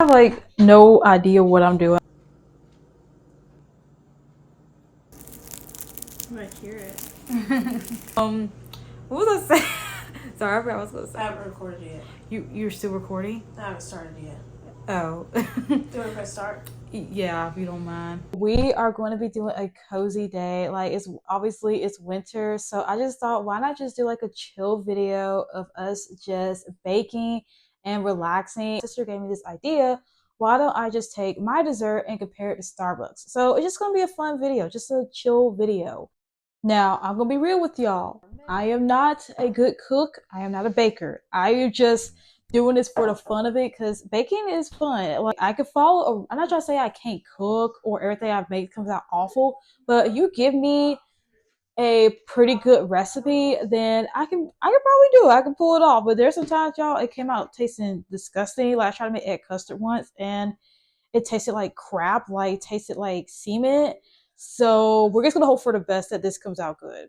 I have like no idea what I'm doing. You might hear it. What was I saying? Sorry, I forgot what I was gonna say. I haven't recorded yet. You're still recording? I haven't started yet. Oh. Do you want to press start? Yeah, if you don't mind. We are going to be doing a cozy day. Like it's winter, so I just thought, why not just do like a chill video of us just baking and relaxing. My sister gave me this idea. Why don't I just take my dessert and compare it to Starbucks? So it's just gonna be a fun video, just a chill video. Now, I'm gonna be real with y'all. I am not a good cook. I am not a baker. I am just doing this for the fun of it because baking is fun. Like I could follow. I'm not trying to say I can't cook or everything I've made comes out awful, but you give me a pretty good recipe, then I can probably do it. I can pull it off. But there's sometimes, y'all, it came out tasting disgusting. Like I tried to make egg custard once, and it tasted like crap. Like it tasted like cement. So we're just gonna hope for the best that this comes out good.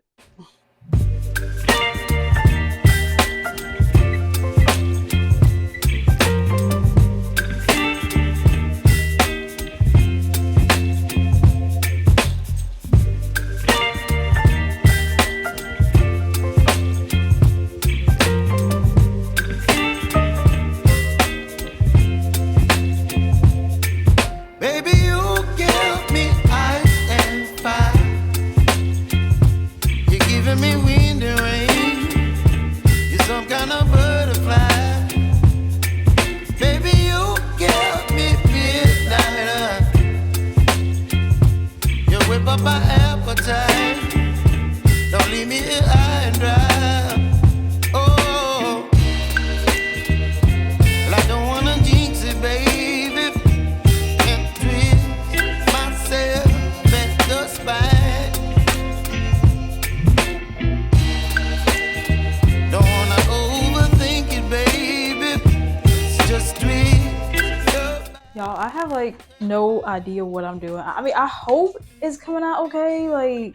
Y'all, I have like no idea what I'm doing. I mean, I hope it's coming out okay. Like,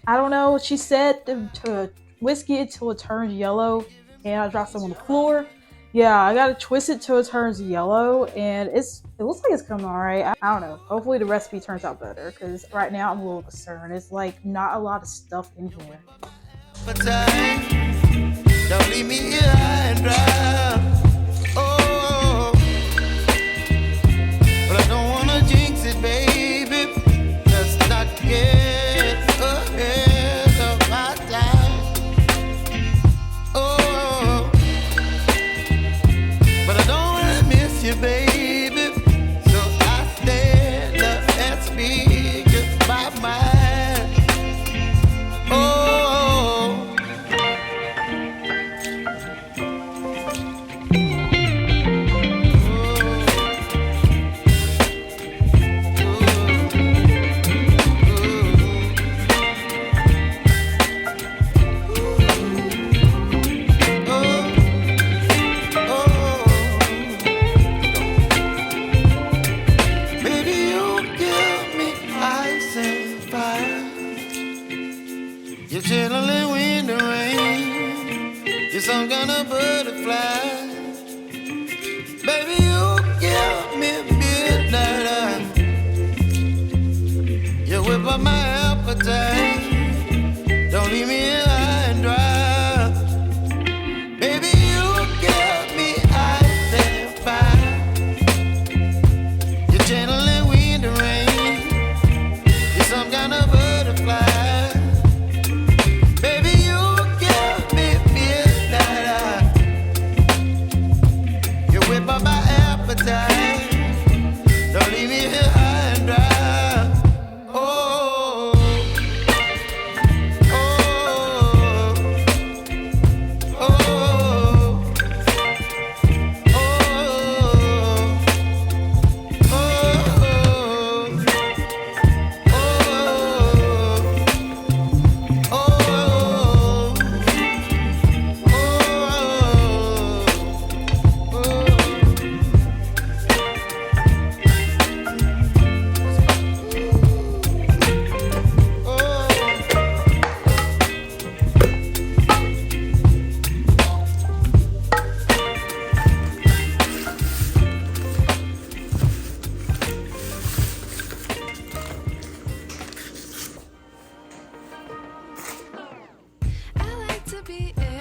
I don't know. She said to whisk it till it turns yellow, and I dropped some on the floor. Yeah, I gotta twist it till it turns yellow, and it looks like it's coming all right. I don't know. Hopefully the recipe turns out better, because right now I'm a little concerned. It's like not a lot of stuff in here. Don't leave me here high and dry. Oh, but I don't wanna jinx it, baby. Let's not get ahead of my time. Oh, but I don't wanna miss you, baby. So I stand up and speak just my mind. Oh. You're chilling when the rain. You're some kind of butterfly. Baby, you give me midnight. You whip up my appetite. Don't leave me here high and dry. Baby, you give me ice and fire. You're channeling wind and rain. You're some kind of butterfly. Don't leave me here high and dry. Oh, oh,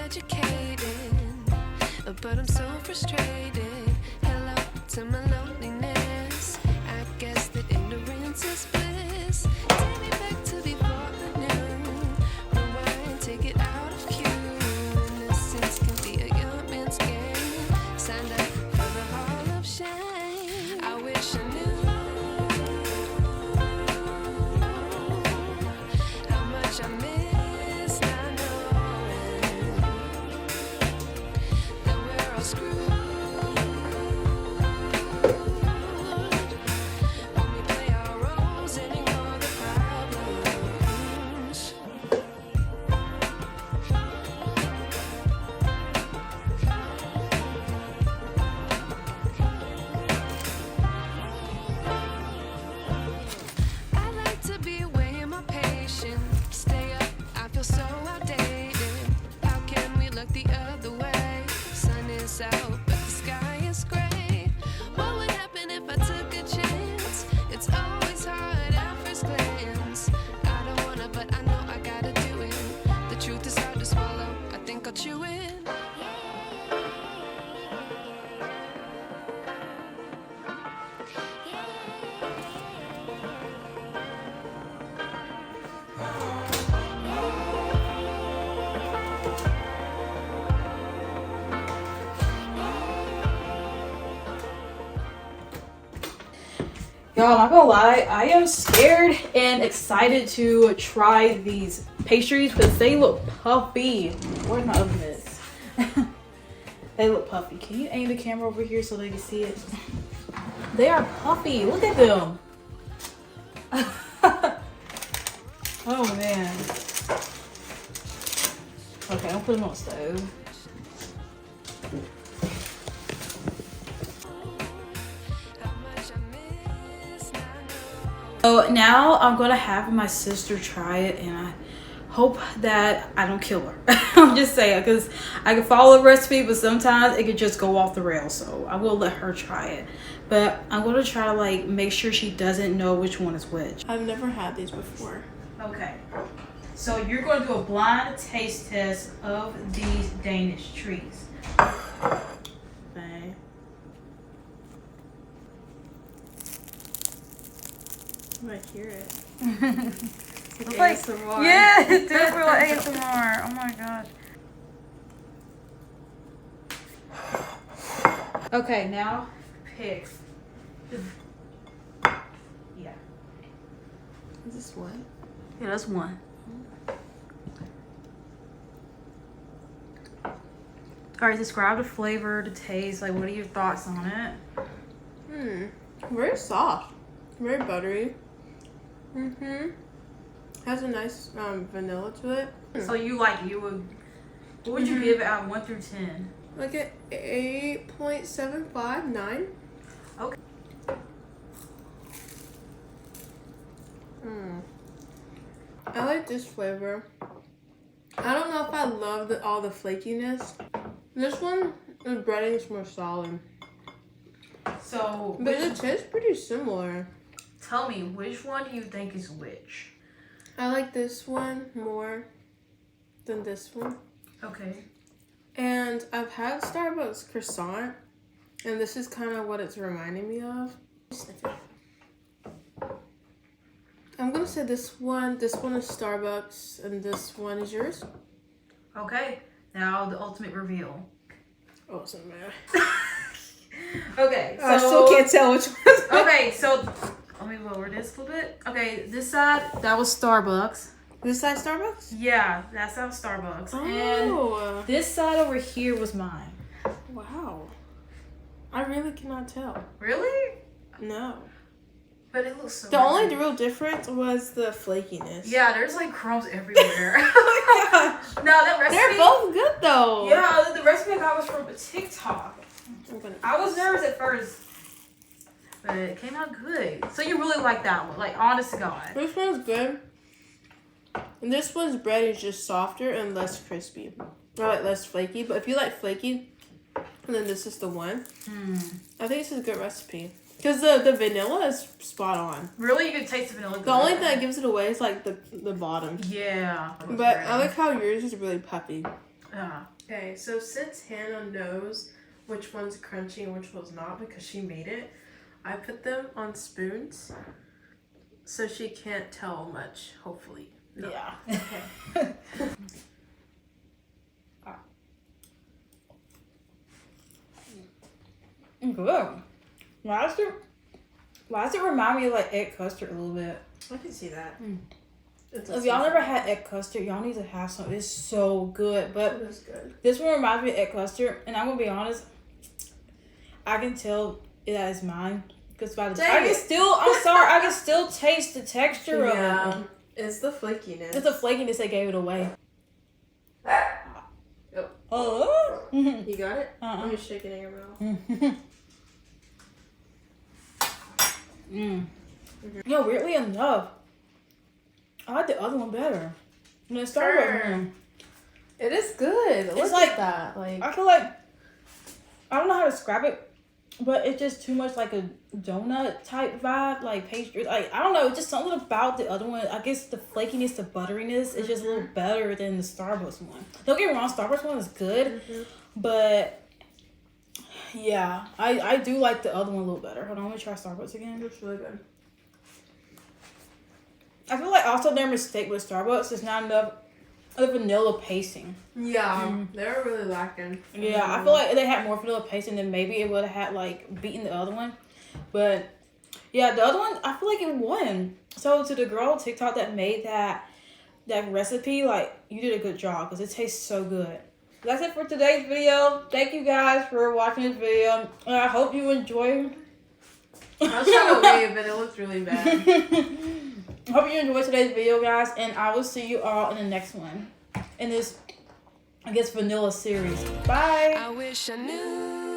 educated, but I'm so frustrated. Hello to my loneliness. I guess that ignorance is bliss. Take me back to before the new. Rewind, take it out of cue. Innocence can be a young man's game. Signed up for the hall of shame. I wish I knew how much I miss not knowing that we're all screwed when we play our roles and ignore the problems. I like to be away in my patience. Stay up, I feel so outdated. How can we look the other way? Sun is out, but the sky is gray. What would happen if I took a chance? It's always hard at first glance. I don't wanna, but I know I gotta do it. The truth is hard to swallow. I think I'll chew it. Y'all, I'm not gonna lie, I am scared and excited to try these pastries because they look puffy. Where's my oven mitts? They look puffy. Can you aim the camera over here so they can see it? They are puffy. Look at them. Oh man. Okay, I'll put them on the stove. How much I miss not knowing. So now I'm gonna have my sister try it, and I hope that I don't kill her. I'm just saying, because I can follow the recipe, but sometimes it could just go off the rails. So I will let her try it, but I'm gonna try to like make sure she doesn't know which one is which. I've never had these before. Okay, so you're going to do a blind taste test of these Danish treats. Okay. I might hear it. It's like, ASMR. yeah, do it for like ASMR. Oh my gosh. Okay, now pick. Yeah. Is this one? Yeah, that's one. All right, describe the flavor, the taste. Like, what are your thoughts on it? Very soft. Very buttery. Has a nice vanilla to it. So you like it? You would? What would you give it out of 1 through 10? Like an 8.75, 9. Okay. I like this flavor. I don't know if I love all the flakiness. This one, the breading is more solid. So, But it tastes pretty similar. tell me, which one do you think is which? I like this one more than this one. Okay. And I've had Starbucks croissant, and this is kind of what it's reminding me of. I'm gonna say this one is Starbucks, and this one is yours. Okay. Now the ultimate reveal. Oh, it's not bad. Okay. So I still can't tell which one. Okay, so let me lower this a little bit. Okay, this side, that was Starbucks. This side Starbucks? Yeah, that's out of Starbucks. Oh, And this side over here was mine. wow. I really cannot tell. Really? No. But it looks so The good. only real difference was the flakiness. Yeah, there's like crumbs everywhere. No, that recipe. They're both good though. Yeah, the recipe I got was from TikTok. I'm gonna I was nervous at first, but it came out good. So you really like that one, like honest to God. This one's good. And this one's bread is just softer and less crispy. Or like less flaky. But if you like flaky, then this is the one. I think this is a good recipe. Because the vanilla is spot on. Really, you can taste the vanilla. The only thing that gives it away is like the bottom. Yeah. But I like how yours is really puffy. Okay, so since Hannah knows which one's crunchy and which one's not because she made it, I put them on spoons so she can't tell much, hopefully. No. Yeah. Okay. Good. Why does it remind me of like egg custard a little bit? I can see that. If y'all never had egg custard, y'all need to have some. It's so good. But It is good. this one reminds me of egg custard, and I'm gonna be honest, I can tell that is mine. Because by the time I can still taste the texture of it. It's the flakiness. It's the flakiness that gave it away. Oh. Oh. You got it? Let me shake it in your mouth. No, weirdly enough, I like the other one better. When it started with It is good. It's Look like at that. Like, I feel like I don't know how to describe it, but it's just too much like a donut type vibe, like pastry. Like I don't know, just something about the other one. I guess the flakiness, the butteriness is just a little better than the Starbucks one. Don't get me wrong, Starbucks one is good, but yeah, I do like the other one a little better. Hold on, let me try Starbucks again. it's really good. I feel like also their mistake with Starbucks is not enough of the vanilla pasting. Yeah, they're really lacking. Yeah, I feel like if they had more vanilla pasting, then maybe it would have had like beaten the other one. But yeah, the other one, I feel like it won. So to the girl on TikTok that made that recipe, like you did a good job because it tastes so good. That's it for today's video. Thank you guys for watching this video. And I hope you enjoy. I was trying to wave, but it looks really bad. Hope you enjoyed today's video, guys, and I will see you all in the next one in this, I guess, vanilla series. Bye. I wish I knew